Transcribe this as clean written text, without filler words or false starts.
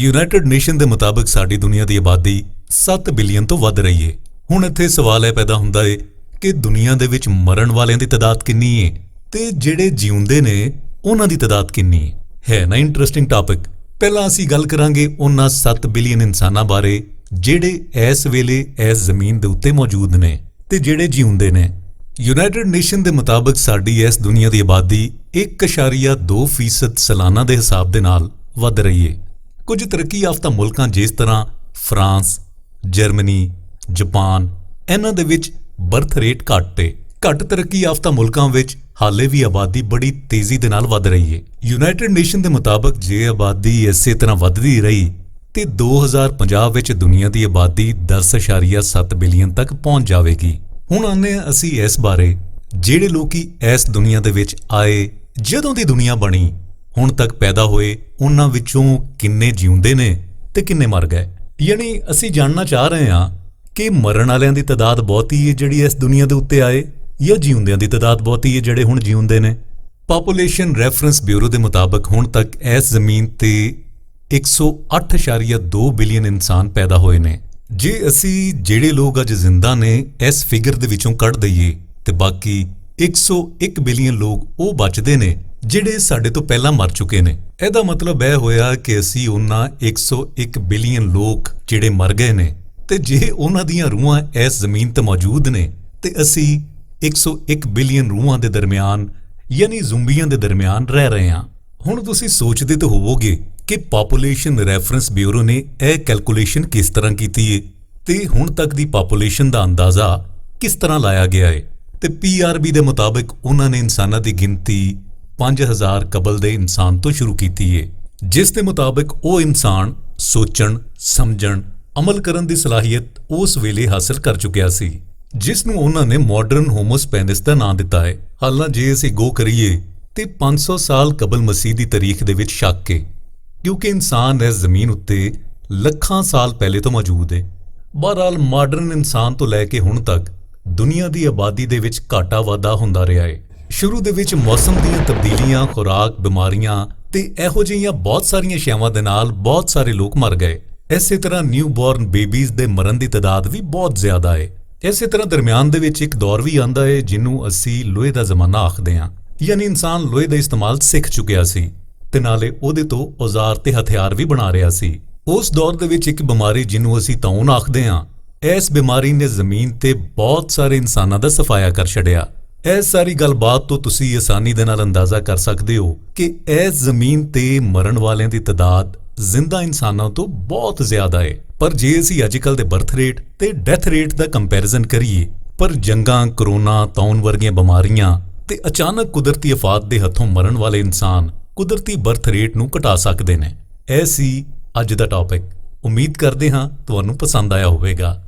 United nation ਦੇ ਮੁਤਾਬਕ ਸਾਡੀ ਦੁਨੀਆ ਦੀ ਆਬਾਦੀ 7 ਬਿਲੀਅਨ ਤੋਂ ਵੱਧ ਰਹੀ ਹੈ। ਹੁਣ ਇੱਥੇ ਸਵਾਲ ਇਹ ਪੈਦਾ ਹੁੰਦਾ ਹੈ ਕਿ ਦੁਨੀਆ ਦੇ ਵਿੱਚ ਮਰਨ ਵਾਲਿਆਂ ਦੀ ਤਾਦਾਦ ਕਿੰਨੀ ਹੈ ਤੇ ਜਿਹੜੇ ਜਿਉਂਦੇ ਨੇ ਉਹਨਾਂ ਦੀ ਤਾਦਾਦ ਕਿੰਨੀ ਹੈ ਨਾ ਇੰਟਰਸਟਿੰਗ ਟਾਪਿਕ। ਪਹਿਲਾਂ ਅਸੀਂ ਗੱਲ ਕਰਾਂਗੇ ਉਹਨਾਂ 7 ਬਿਲੀਅਨ ਇਨਸਾਨਾਂ ਬਾਰੇ ਜਿਹੜੇ ਇਸ ਵੇਲੇ ਇਸ ਜ਼ਮੀਨ ਦੇ ਉੱਤੇ ਮੌਜੂਦ ਨੇ ਤੇ ਜਿਹੜੇ ਜਿਉਂਦੇ ਨੇ। ਯੂਨਾਈਟਿਡ ਨੇਸ਼ਨ ਦੇ ਮੁਤਾਬਕ ਸਾਡੀ ਇਸ ਦੁਨੀਆ ਦੀ ਆਬਾਦੀ 1.2% ਸਾਲਾਨਾ ਦੇ ਹਿਸਾਬ ਦੇ ਨਾਲ ਵੱਧ ਰਹੀ ਹੈ। ਕੁਝ ਤਰੱਕੀ ਯਾਫਤਾ ਮੁਲਕਾਂ ਜਿਸ ਤਰ੍ਹਾਂ ਫਰਾਂਸ, ਜਰਮਨੀ, ਜਾਪਾਨ ਇਹਨਾਂ ਦੇ ਵਿੱਚ ਬਰਥ ਰੇਟ ਘੱਟ ਤਰੱਕੀ ਯਾਫਤਾ ਮੁਲਕਾਂ ਵਿੱਚ ਹਾਲੇ ਵੀ ਆਬਾਦੀ ਬੜੀ ਤੇਜ਼ੀ ਦੇ ਨਾਲ ਵੱਧ ਰਹੀ ਹੈ। ਯੂਨਾਈਟਿਡ ਨੇਸ਼ਨ ਦੇ ਮੁਤਾਬਕ ਜੇ ਆਬਾਦੀ ਇਸੇ ਤਰ੍ਹਾਂ ਵੱਧਦੀ ਰਹੀ ਤੇ 2050 ਵਿੱਚ ਦੁਨੀਆ ਦੀ ਆਬਾਦੀ 10.7 ਬਿਲੀਅਨ ਤੱਕ ਪਹੁੰਚ ਜਾਵੇਗੀ। ਹੁਣ ਆਨੇ ਅਸੀਂ ਇਸ ਬਾਰੇ ਜਿਹੜੇ ਲੋਕੀ ਇਸ ਦੁਨੀਆ ਦੇ ਵਿੱਚ ਆਏ, ਜਦੋਂ ਦੀ ਦੁਨੀਆ ਬਣੀ ਹੁਣ ਤੱਕ ਪੈਦਾ ਹੋਏ, ਉਹਨਾਂ ਵਿੱਚੋਂ ਕਿੰਨੇ ਜਿਉਂਦੇ ਨੇ ਤੇ ਕਿੰਨੇ ਮਰ ਗਏ। ਯਾਨੀ ਅਸੀਂ ਜਾਣਨਾ ਚਾਹ ਰਹੇ ਹਾਂ ਕਿ ਮਰਨ ਵਾਲਿਆਂ ਦੀ ਤਾਦਾਦ ਬਹੁਤੀ ਹੈ ਜਿਹੜੀ ਇਸ ਦੁਨੀਆ ਦੇ ਉੱਤੇ ਆਏ, ਜਾਂ ਜਿਉਂਦਿਆਂ ਦੀ ਤਾਦਾਦ ਬਹੁਤੀ ਹੈ ਜਿਹੜੇ ਹੁਣ ਜਿਉਂਦੇ ਨੇ। ਪਾਪੂਲੇਸ਼ਨ ਰੈਫਰੈਂਸ ਬਿਊਰੋ ਦੇ ਮੁਤਾਬਕ ਹੁਣ ਤੱਕ ਇਸ ਜ਼ਮੀਨ ਤੇ 108.2 ਬਿਲੀਅਨ ਇਨਸਾਨ ਪੈਦਾ ਹੋਏ ਨੇ। ਜੇ ਅਸੀਂ ਜਿਹੜੇ ਲੋਕ ਅੱਜ ਜ਼ਿੰਦਾ ਨੇ ਇਸ ਫਿਗਰ ਦੇ ਵਿੱਚੋਂ ਕੱਢ ਦਈਏ ਤੇ ਬਾਕੀ 101 ਬਿਲੀਅਨ ਲੋਕ ਉਹ ਬਚਦੇ ਨੇ ਜਿਹੜੇ ਸਾਡੇ ਤੋਂ ਪਹਿਲਾਂ ਮਰ ਚੁੱਕੇ ਨੇ। ਇਹਦਾ ਮਤਲਬ ਇਹ ਹੋਇਆ ਕਿ ਅਸੀਂ ਉਹਨਾਂ 101 ਬਿਲੀਅਨ ਲੋਕ ਜਿਹੜੇ ਮਰ ਗਏ ਨੇ ਤੇ ਜੇ ਉਹਨਾਂ ਦੀਆਂ ਰੂਹਾਂ ਇਸ ਜ਼ਮੀਨ ਤੇ ਮੌਜੂਦ ਨੇ ਤੇ ਅਸੀਂ 101 ਬਿਲੀਅਨ ਰੂਹਾਂ ਦੇ ਦਰਮਿਆਨ ਯਾਨੀ ਜ਼ੁੰਬੀਆਂ ਦੇ ਦਰਮਿਆਨ ਰਹਿ ਰਹੇ ਹਾਂ। ਹੁਣ ਤੁਸੀਂ ਸੋਚਦੇ ਤਾਂ ਹੋਵੋਗੇ ਕਿ ਪਾਪੂਲੇਸ਼ਨ ਰੈਫਰੈਂਸ ਬਿਊਰੋ ਨੇ ਇਹ ਕੈਲਕੂਲੇਸ਼ਨ ਕਿਸ ਤਰ੍ਹਾਂ ਕੀਤੀ ਹੈ ਤੇ ਹੁਣ ਤੱਕ ਦੀ ਪਾਪੂਲੇਸ਼ਨ ਦਾ ਅੰਦਾਜ਼ਾ ਕਿਸ ਤਰ੍ਹਾਂ ਲਾਇਆ ਗਿਆ ਹੈ। ਤੇ PRB ਦੇ ਮੁਤਾਬਕ ਉਹਨਾਂ ਨੇ ਇਨਸਾਨਾਂ ਦੀ ਗਿਣਤੀ 5000 ਕਬਲ ਦੇ ਇਨਸਾਨ ਤੋਂ ਸ਼ੁਰੂ ਕੀਤੀ ਹੈ, ਜਿਸ ਦੇ ਮੁਤਾਬਕ ਉਹ ਇਨਸਾਨ ਸੋਚਣ, ਸਮਝਣ, ਅਮਲ ਕਰਨ ਦੀ ਸਲਾਹੀਅਤ ਉਸ ਵੇਲੇ ਹਾਸਲ ਕਰ ਚੁੱਕਿਆ ਸੀ, ਜਿਸ ਨੂੰ ਉਹਨਾਂ ਨੇ ਮਾਡਰਨ ਹੋਮੋਸਪੈਨਿਸ ਦਾ ਨਾਂ ਦਿੱਤਾ ਹੈ। ਹਾਲਾਂ ਜੇ ਅਸੀਂ ਗੋ ਕਰੀਏ ਤੇ 500 ਸਾਲ ਕਬਲ ਮਸੀਹ ਦੀ ਤਾਰੀਖ ਦੇ ਵਿੱਚ ਸ਼ੱਕ ਹੈ, ਕਿਉਂਕਿ ਇਨਸਾਨ ਇਸ ਜ਼ਮੀਨ ਉੱਤੇ ਲੱਖਾਂ ਸਾਲ ਪਹਿਲੇ ਤੋਂ ਮੌਜੂਦ ਹੈ। ਬਹਰਹਾਲ ਮਾਡਰਨ ਇਨਸਾਨ ਤੋਂ ਲੈ ਕੇ ਹੁਣ ਤੱਕ ਦੁਨੀਆ ਦੀ ਆਬਾਦੀ ਦੇ ਵਿੱਚ ਘਾਟਾ ਵਾਧਾ ਹੁੰਦਾ ਰਿਹਾ ਹੈ। ਸ਼ੁਰੂ ਦੇ ਵਿੱਚ ਮੌਸਮ ਦੀਆਂ ਤਬਦੀਲੀਆਂ, ਖੁਰਾਕ, ਬਿਮਾਰੀਆਂ ਤੇ ਇਹੋ ਜਿਹੀਆਂ ਬਹੁਤ ਸਾਰੀਆਂ ਸ਼ੈਵਾਂ ਦੇ ਨਾਲ ਬਹੁਤ ਸਾਰੇ ਲੋਕ ਮਰ ਗਏ। ਇਸੇ ਤਰ੍ਹਾਂ ਨਿਊਬੋਰਨ ਬੇਬੀਜ਼ ਦੇ ਮਰਨ ਦੀ ਤਾਦਾਦ ਵੀ ਬਹੁਤ ਜ਼ਿਆਦਾ ਹੈ। ਇਸੇ ਤਰ੍ਹਾਂ ਦਰਮਿਆਨ ਦੇ ਵਿੱਚ ਇੱਕ ਦੌਰ ਵੀ ਆਂਦਾ ਹੈ ਜਿਹਨੂੰ ਅਸੀਂ ਲੋਹੇ ਦਾ ਜ਼ਮਾਨਾ ਆਖਦੇ ਹਾਂ, ਯਾਨੀ ਇਨਸਾਨ ਲੋਹੇ ਦਾ ਇਸਤੇਮਾਲ ਸਿੱਖ ਚੁੱਕਿਆ ਸੀ ਤੇ ਨਾਲੇ ਉਹਦੇ ਤੋਂ ਔਜ਼ਾਰ ਤੇ ਹਥਿਆਰ ਵੀ ਬਣਾ ਰਿਹਾ ਸੀ। ਉਸ ਦੌਰ ਦੇ ਵਿੱਚ ਇੱਕ ਬਿਮਾਰੀ ਜਿਹਨੂੰ ਅਸੀਂ ਤਾਉਨ ਆਖਦੇ ਹਾਂ, ਇਸ ਬਿਮਾਰੀ ਨੇ ਜ਼ਮੀਨ ਤੇ ਬਹੁਤ ਸਾਰੇ ਇਨਸਾਨਾਂ ਦਾ ਸਫਾਇਆ ਕਰ ਛੱਡਿਆ। ਇਸ ਸਾਰੀ ਗੱਲਬਾਤ ਤੋਂ ਤੁਸੀਂ ਆਸਾਨੀ ਦੇ ਨਾਲ ਅੰਦਾਜ਼ਾ ਕਰ ਸਕਦੇ ਹੋ ਕਿ ਇਸ ਜ਼ਮੀਨ ਤੇ ਮਰਨ ਵਾਲਿਆਂ ਦੀ ਤਾਦਾਦ ਜ਼ਿੰਦਾ ਇਨਸਾਨਾਂ ਤੋਂ ਬਹੁਤ ਜ਼ਿਆਦਾ ਹੈ। ਪਰ ਜੇ ਅਸੀਂ ਅੱਜਕੱਲ ਦੇ ਬਰਥ ਰੇਟ ਤੇ ਡੈਥ ਰੇਟ ਦਾ ਕੰਪੈਰੀਜ਼ਨ ਕਰੀਏ, ਪਰ ਜੰਗਾਂ, ਕਰੋਨਾ, ਤਾਉਨ ਵਰਗੀਆਂ ਬਿਮਾਰੀਆਂ ਤੇ ਅਚਾਨਕ ਕੁਦਰਤੀ ਆਫਤ ਦੇ ਹੱਥੋਂ ਮਰਨ ਵਾਲੇ ਇਨਸਾਨ ਕੁਦਰਤੀ ਬਰਥ ਰੇਟ ਨੂੰ ਘਟਾ ਸਕਦੇ ਨੇ। ਇਹ ਸੀ ਅੱਜ ਦਾ ਟੌਪਿਕ। ਉਮੀਦ ਕਰਦੇ ਹਾਂ ਤੁਹਾਨੂੰ ਪਸੰਦ ਆਇਆ ਹੋਵੇਗਾ।